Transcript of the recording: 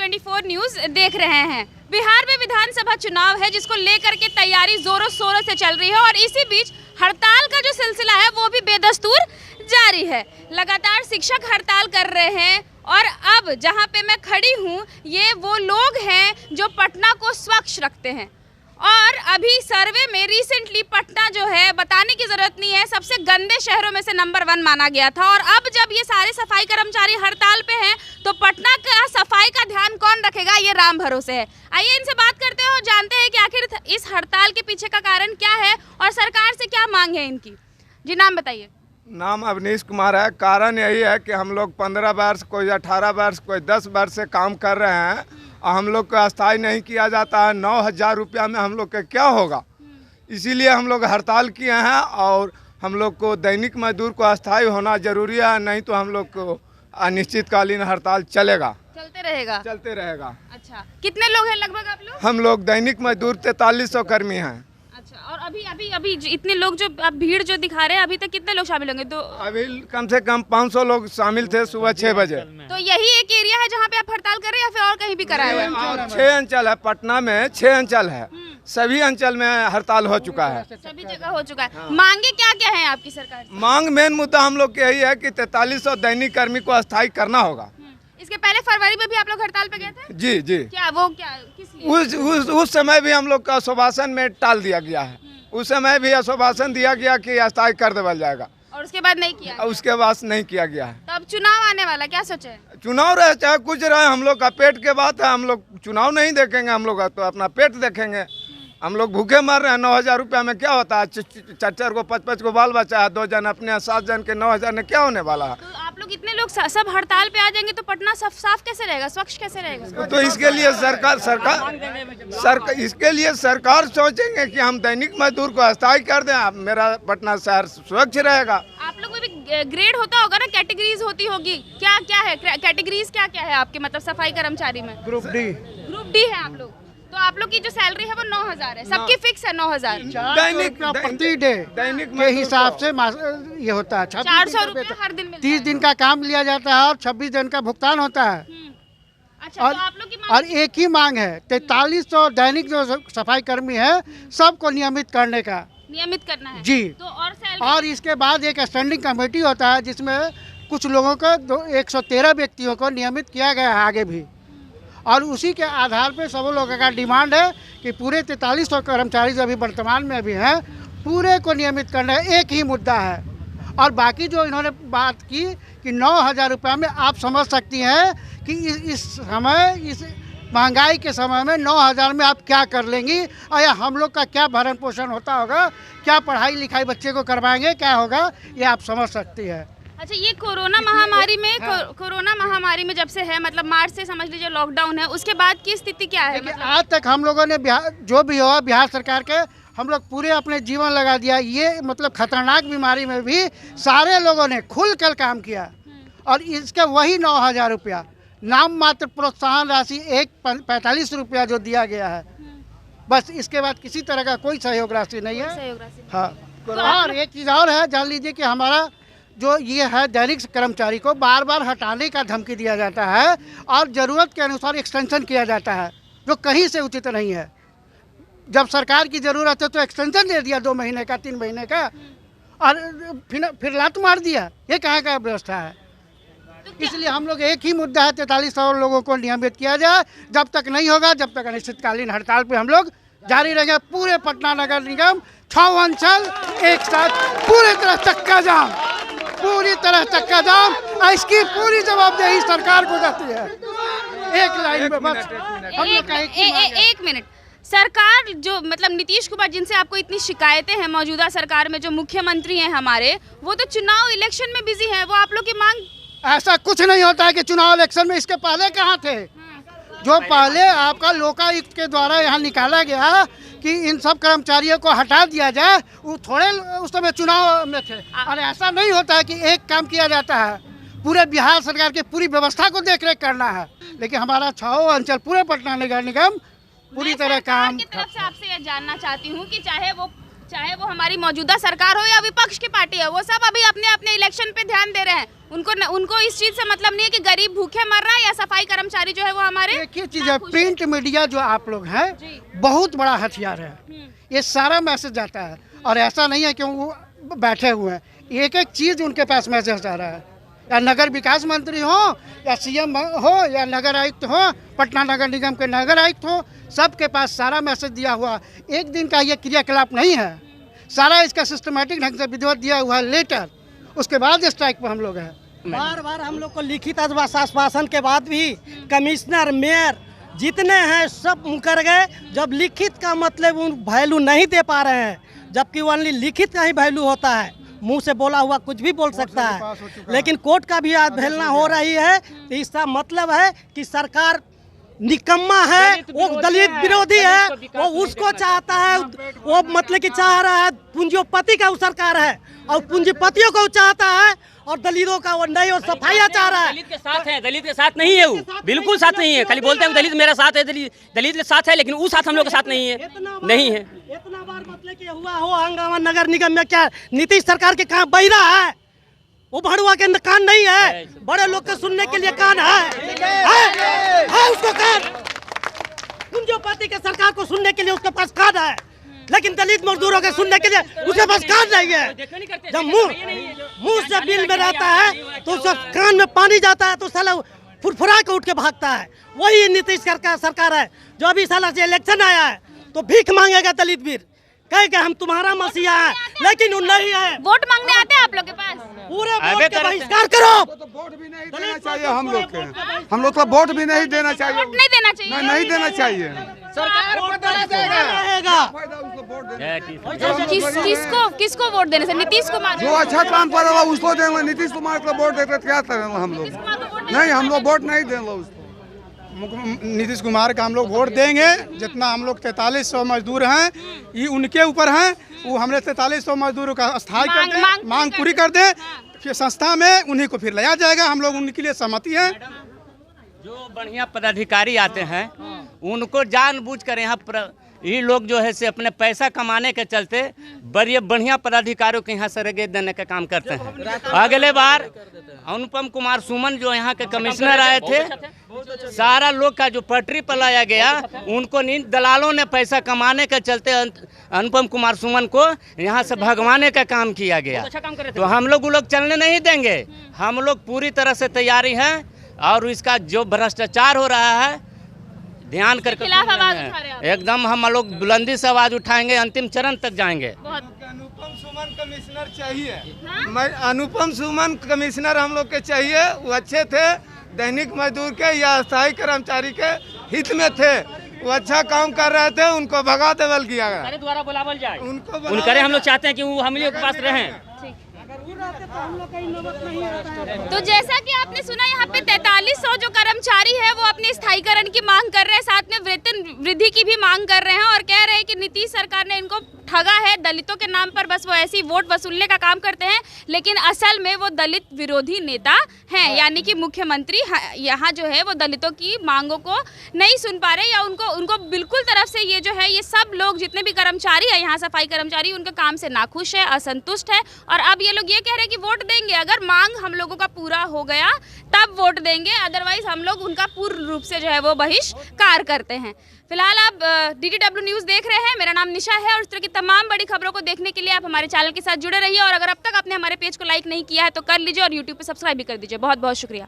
24 news देख रहे हैं। बिहार में विधानसभा चुनाव है जिसको लेकर के तैयारी जोरों शोरों से चल रही है और इसी बीच हड़ताल का जो सिलसिला है वो भी बेदस्तूर जारी है। लगातार शिक्षक हड़ताल कर रहे हैं और अब जहां पे मैं खड़ी हूं ये वो लोग हैं जो पटना को स्वच्छ रखते हैं और अभी सर्वे में रिसेंटली पटना जो है बताने की जरूरत नहीं है सबसे गंदे शहरों में से नंबर 1 माना गया था और अब जब ये सारे सफाई कर्मचारी हड़ताल पे हैं तो पटना का सफाई का ध्यान कौन रखेगा ये राम भरोसे है। आइए इनसे बात करते हैं और जानते हैं कि आखिर इस हड़ताल के पीछे का कारण क्या है और सरकार से क्या मांग है इनकी। जी नाम बताइए। नाम अवनीश कुमार है। कारण यही है कि हम लोग 15 वर्ष कोई 18 वर्ष कोई 10 वर्ष से काम कर रहे हैं और हम लोग को अस्थायी नहीं किया जाता है। 9,000 रुपया में हम लोग का क्या होगा, इसीलिए हम लोग हड़ताल किए हैं और हम लोग को दैनिक मजदूर को अस्थायी होना जरूरी है, नहीं तो हम लोग को अनिश्चितकालीन हड़ताल चलेगा, चलते रहेगा। अच्छा, कितने लोग हैं लगभग आप लोग? हम लोग दैनिक मजदूर 4300 कर्मी हैं। अच्छा, और अभी इतने लोग जो आप भीड़ जो दिखा रहे हैं अभी तक कितने लोग शामिल होंगे? तो अभी कम से कम 500 लोग शामिल थे सुबह 6 बजे। तो यही एक एरिया है जहाँ पे आप हड़ताल कर रहे हैं या फिर और कहीं भी कराया हुआ है? और 6 अंचल है, पटना में 6 अंचल है, सभी अंचल में हड़ताल हो चुका है, सभी जगह हो चुका है। मांगे क्या क्या है आपकी सरकार से? मांग मेन मुद्दा हम लोग की यही है कि 4300 दैनिक कर्मी को अस्थायी करना होगा। इसके पहले फरवरी में भी आप लोग हड़ताल पे गए थे? जी जी। क्या किस लिए? उस समय भी हम लोग का आश्वासन में टाल दिया गया है, उस समय भी आश्वासन दिया गया कि अस्थायी कर देवल जाएगा और उसके बाद नहीं किया? उसके बाद नहीं किया गया है। तो अब चुनाव आने वाला, क्या सोचे? चुनाव रहे चाहे कुछ रहे, हम लोग का पेट के बात है, हम लोग चुनाव नहीं देखेंगे, हम लोग तो अपना पेट देखेंगे। हम लोग भूखे मर रहे हैं। 9,000 रुपया में क्या होता है? 4 को 5 को बाल बचा है, 2 जन अपने 7 जन के 9,000 में क्या होने वाला है? तो आप लोग इतने लोग सब हड़ताल पे आ जाएंगे तो पटना साफ कैसे रहेगा, स्वच्छ कैसे रहेगा? तो इसके लिए इसके लिए सरकार सोचेंगे कि हम दैनिक मजदूर को अस्थायी कर दें, मेरा पटना शहर स्वच्छ रहेगा। आप लोग में भी ग्रेड होता होगा ना, कैटेगरीज होती होगी, क्या क्या है कैटेगरीज, क्या क्या है आपके मतलब सफाई कर्मचारी में? ग्रुप डी है आप लोग। तो आप लोग की जो सैलरी है वो 9,000 है, सबकी फिक्स है 9,000 दैनिक प्रति डे दैनिक के हिसाब से ये होता है। 400 रुपये हर दिन मिलता है। 30 दिन का काम लिया जाता है और 26 दिन का भुगतान होता है। अच्छा, तो आप लोग की मांग और एक ही मांग है 4300 दैनिक जो सफाई कर्मी है सबको नियमित करने का, नियमित करना है जी। तो और इसके बाद एक स्टैंडिंग कमेटी होता है जिसमें कुछ लोगों को 113 व्यक्तियों को नियमित किया गया है आगे भी, और उसी के आधार पे सब लोगों का डिमांड है कि पूरे 4300 कर्मचारी जो अभी वर्तमान में अभी हैं पूरे को नियमित करना है। एक ही मुद्दा है। और बाकी जो इन्होंने बात की कि 9,000 रुपये में आप समझ सकती हैं कि इस समय, इस महंगाई के समय में 9,000 में आप क्या कर लेंगी और या हम लोग का क्या भरण पोषण होता होगा, क्या पढ़ाई लिखाई बच्चे को करवाएंगे, क्या होगा, ये आप समझ सकती है। अच्छा, ये कोरोना महामारी में जब से है, मतलब मार्च से समझ लीजिए लॉकडाउन है, उसके बाद की स्थिति क्या है? मतलब आज तक हम लोगों ने जो भी हुआ बिहार सरकार के हम लोग पूरे अपने जीवन लगा दिया। ये मतलब खतरनाक बीमारी में भी सारे लोगों ने खुलकर काम किया और इसका वही 9,000 रुपया नाम मात्र प्रोत्साहन राशि 45 रुपया जो दिया गया है, बस इसके बाद किसी तरह का कोई सहयोग राशि नहीं है। हाँ, और एक चीज़ और है, जान लीजिए कि हमारा जो ये है दैनिक कर्मचारी को बार बार हटाने का धमकी दिया जाता है और ज़रूरत के अनुसार एक्सटेंशन किया जाता है जो कहीं से उचित नहीं है। जब सरकार की ज़रूरत है तो एक्सटेंशन दे दिया 2 महीने का, 3 महीने का, और फिर लात मार दिया। ये कहाँ का व्यवस्था है? इसलिए हम लोग एक ही मुद्दा है 4300 लोगों को नियमित किया जाए। जब तक नहीं होगा, जब तक अनिश्चितकालीन हड़ताल पे हम लोग जारी रहेंगे। पूरे पटना नगर निगम 6 अंचल एक साथ पूरी तरह चक्का जाम, पूरी तरह चक्का जाम। इसकी पूरी जवाबदेही सरकार को जाती है। एक लाइन में बस हम लोग का एक मिनट। सरकार जो मतलब नीतीश कुमार, जिनसे आपको इतनी शिकायतें हैं मौजूदा सरकार में, जो मुख्यमंत्री हैं हमारे, वो तो चुनाव इलेक्शन में बिजी हैं। वो आप लोग की मांग, ऐसा कुछ नहीं होता है कि चुनाव इलेक्शन में, इसके पहले कहाँ थे? जो पहले आपका लोकायुक्त के द्वारा यहाँ निकाला गया कि इन सब कर्मचारियों को हटा दिया जाए, वो थोड़े उस समय चुनाव में थे। और ऐसा नहीं होता है कि एक काम किया जाता है, पूरे बिहार सरकार की पूरी व्यवस्था को देखरेख करना है। लेकिन हमारा 6 अंचल पूरे पटना नगर निगम पूरी तरह काम की तरफ से आपसे यह जानना चाहती हूँ कि चाहे वो हमारी मौजूदा सरकार हो या विपक्ष की पार्टी है, वो सब अभी अपने अपने इलेक्शन पे ध्यान दे रहे हैं। उनको इस चीज से मतलब नहीं है कि गरीब भूखे मर रहा है या सफाई कर्मचारी जो है वो हमारे एक ही चीज़ है, प्रिंट मीडिया जो आप लोग हैं बहुत बड़ा हथियार है। ये सारा मैसेज जाता है और ऐसा नहीं है कि वो बैठे हुए हैं, एक एक चीज़ उनके पास मैसेज आ रहा है। या नगर विकास मंत्री हो या सीएम हो या नगर आयुक्त हो, पटना नगर निगम के नगर आयुक्त हो, सबके पास सारा मैसेज दिया हुआ। एक दिन का ये क्रियाकलाप नहीं है, सारा इसका सिस्टमेटिक ढंग से विधिवत दिया हुआ है लेटर, उसके बाद स्ट्राइक पर हम लोग हैं। बार बार हम लोग को लिखित आश्वासन के बाद भी कमिश्नर मेयर जितने हैं सब मुकर गए। जब लिखित का मतलब उन वैल्यू नहीं दे पा रहे हैं, जबकि ओनली लिखित का ही वैल्यू होता है। मुंह से बोला हुआ कुछ भी बोल सकता है, लेकिन कोर्ट का भी अवहेलना हो रही है। तो इसका मतलब है कि सरकार निकम्मा है, वो दलित विरोधी है, वो उसको चाहता है, वो मतलब कि चाह रहा है पूंजीपति का वो सरकार है और पूंजीपतियों को चाहता है और दलितों का वो नहीं, और सफाइया चाह रहा है। दलित के साथ है, दलित के साथ नहीं है, वो बिल्कुल साथ नहीं है। खाली बोलते हैं दलित मेरा साथ है, दलित के साथ है, लेकिन वो साथ हम लोग के साथ नहीं है, नहीं है। इतना बार मतलब कि हुआ हो हंगामा नगर निगम में, क्या नीतीश सरकार के कहाँ बहिरा है? वो भड़ुआ के कान नहीं है, बड़े लोग के सुनने के लिए कान है उसको कान। पूंजीपति के सरकार को सुनने के लिए उसके पास कान है, लेकिन दलित मजदूरों के सुनने के लिए उसके पास कान नहीं है। जब मुंह से बिल में रहता है तो उसके कान में पानी जाता है तो साला फुरफुरा के उठ के भागता है। वही नीतीश सरकार है जो अभी साला से इलेक्शन आया है तो भीख मांगेगा दलित वीर, कहे कि हम तुम्हारा मसीहा है, लेकिन वो नहीं है। वोट मांगने आते हैं आप लोग के पास? पूरे वोट के बहिष्कार करो। तो वोट भी नहीं देना चाहिए हम लोग को वोट भी नहीं देना चाहिए, वोट नहीं देना चाहिए, नहीं देना चाहिए। सरकार किसको वोट देने से? नीतीश कुमार जो अच्छा काम कर रहा है उसको देंगे, नीतीश कुमार को वोट देते क्या करेंगे हम लोग? नहीं, हम लोग वोट नहीं देंगे उसको। नीतीश कुमार का हम लोग वोट देंगे। जितना हम लोग 4300 मजदूर हैं ये उनके ऊपर हैं, वो हमने 4300 मजदूरों का स्थायी कर दे, मांग पूरी कर दे, फिर संस्था में उन्हीं को फिर लाया जाएगा। हम लोग उनके लिए सहमति है। जो बढ़िया पदाधिकारी आते हैं उनको जानबूझकर यहाँ ये लोग जो है से अपने पैसा कमाने के चलते बड़े बढ़िया पदाधिकारियों के यहाँ से रगे देने का काम करते हैं। अगले बार अनुपम कुमार सुमन जो यहाँ के कमिश्नर आए थे, सारा लोग का जो पटरी पर लाया गया, उनको इन दलालों ने पैसा कमाने के चलते अनुपम कुमार सुमन को यहाँ से भगवाने का काम किया गया। तो हम लोग चलने नहीं देंगे। हम लोग पूरी तरह से तैयारी है और इसका जो भ्रष्टाचार हो रहा है ध्यान करके एकदम हम लोग बुलंदी से आवाज उठाएंगे, अंतिम चरण तक जाएंगे। अनुपम सुमन कमिश्नर चाहिए, मैं अनुपम सुमन कमिश्नर हम लोग के चाहिए। वो अच्छे थे, दैनिक मजदूर के या स्थायी कर्मचारी के हित में थे, वो अच्छा काम कर रहे थे, उनको भगा देवल किया गया। द्वारा बुलावल जाए उनको हम लोग चाहते हैं कि वो हम लोग के पास रहें। तो जैसा कि आपने सुना, यहाँ पे 4300 जो कर्मचारी है वो अपने स्थायीकरण की मांग कर रहे हैं, साथ में वेतन वृद्धि की भी मांग कर रहे हैं और कह रहे हैं कि नीतीश सरकार ने इनको ठगा है, दलितों के नाम पर बस वो ऐसी वोट वसूलने का काम करते हैं, लेकिन असल में वो दलित विरोधी नेता हैं। यानी कि मुख्यमंत्री यहाँ जो है वो दलितों की मांगों को नहीं सुन पा रहे या उनको बिल्कुल तरफ से ये जो है ये सब लोग जितने भी कर्मचारी है यहाँ सफाई कर्मचारी उनके काम से नाखुश है, असंतुष्ट है। और अब ये लोग ये कह रहे हैं कि वोट देंगे, अगर मांग हम लोगों का पूरा हो गया तब वोट देंगे, अदरवाइज हम लोग उनका पूर्ण रूप से जो है वो बहिष्कार करते हैं। फिलहाल आप DDW न्यूज़ देख रहे हैं, मेरा नाम निशा है और इस तरह की तमाम बड़ी खबरों को देखने के लिए आप हमारे चैनल के साथ जुड़े रहिए और अगर अब तक आपने हमारे पेज को लाइक नहीं किया है तो कर लीजिए और YouTube पे सब्सक्राइब भी कर दीजिए। बहुत बहुत शुक्रिया।